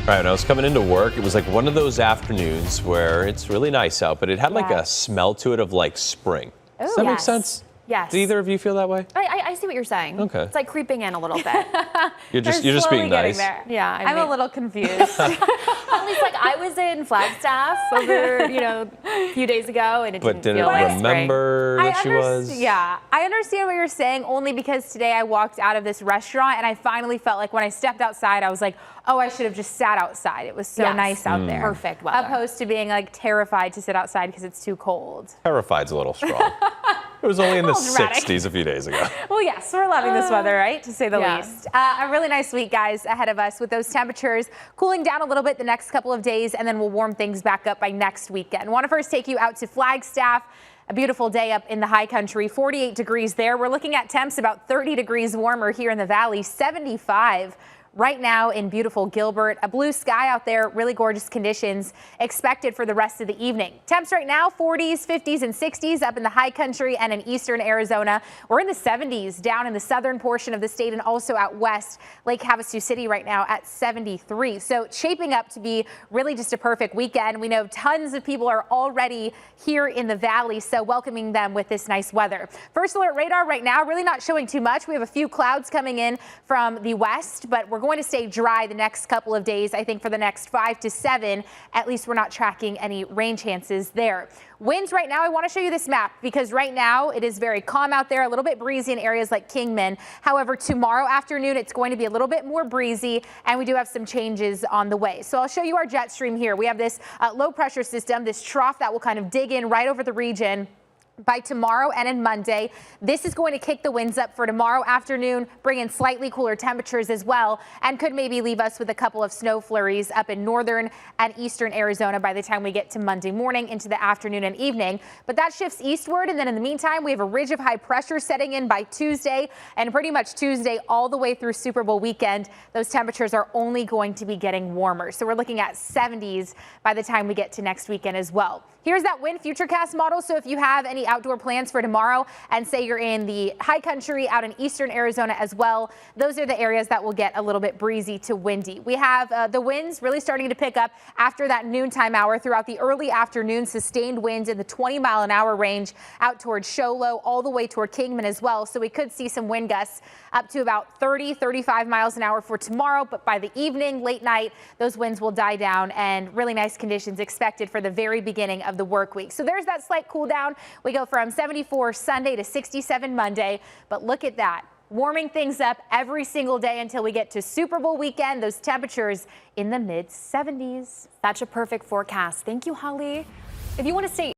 Right, when I was coming into work, it was like one of those afternoons where it's really nice out, but it had like a smell to it of like spring. Does that make sense? Yes. Do either of you feel that way? I see what you're saying. Okay. It's like creeping in a little bit. You're just being nice. There. Yeah, I'm a little confused. At least like I was in Flagstaff over, a few days ago, and it But didn't feel like remember that she was? Yeah, I understand what you're saying, only because today I walked out of this restaurant and I finally felt like when I stepped outside, I was like, oh, I should have just sat outside. It was so nice out there. Perfect weather. Opposed to being like terrified to sit outside because it's too cold. Terrified's a little strong. It was only in the dramatic. 60s a few days ago. Well, yes, we're loving this weather, right? To say the least. A really nice week, guys, ahead of us with those temperatures cooling down a little bit the next couple of days, and then we'll warm things back up by next weekend. Want to first take you out to Flagstaff. A beautiful day up in the high country, 48 degrees there. We're looking at temps about 30 degrees warmer here in the valley, 75 right now in beautiful Gilbert. A blue sky out there, really gorgeous conditions expected for the rest of the evening. Temps right now 40s, 50s and 60s up in the high country and in eastern Arizona. We're in the 70s down in the southern portion of the state and also out west, Lake Havasu City right now at 73. So shaping up to be really just a perfect weekend. We know tons of people are already here in the valley, so welcoming them with this nice weather. First alert radar right now really not showing too much. We have a few clouds coming in from the west, but we're going to stay dry the next couple of days. I think for the next 5 to 7, at least we're not tracking any rain chances there. Winds right now, I want to show you this map because right now it is very calm out there, a little bit breezy in areas like Kingman. However, tomorrow afternoon, it's going to be a little bit more breezy and we do have some changes on the way. So I'll show you our jet stream here. We have this low pressure system, this trough that will kind of dig in right over the region by tomorrow and on Monday. This is going to kick the winds up for tomorrow afternoon, bring in slightly cooler temperatures as well, and could maybe leave us with a couple of snow flurries up in northern and eastern Arizona by the time we get to Monday morning into the afternoon and evening. But that shifts eastward, and then in the meantime, we have a ridge of high pressure setting in by Tuesday, and pretty much Tuesday all the way through Super Bowl weekend. Those temperatures are only going to be getting warmer. So we're looking at 70s by the time we get to next weekend as well. Here's that wind futurecast model. So if you have any outdoor plans for tomorrow and say you're in the high country out in eastern Arizona as well, those are the areas that will get a little bit breezy to windy. We have the winds really starting to pick up after that noontime hour throughout the early afternoon. Sustained winds in the 20-mile-an-hour range out towards Show Low all the way toward Kingman as well. So we could see some wind gusts up to about 30, 35 miles an hour for tomorrow. But by the evening, late night, those winds will die down and really nice conditions expected for the very beginning of the work week. So there's that slight cool down. We go from 74 Sunday to 67 Monday. But look at that. Warming things up every single day until we get to Super Bowl weekend. Those temperatures in the mid 70s. Such a perfect forecast. Thank you, Holly. If you want to stay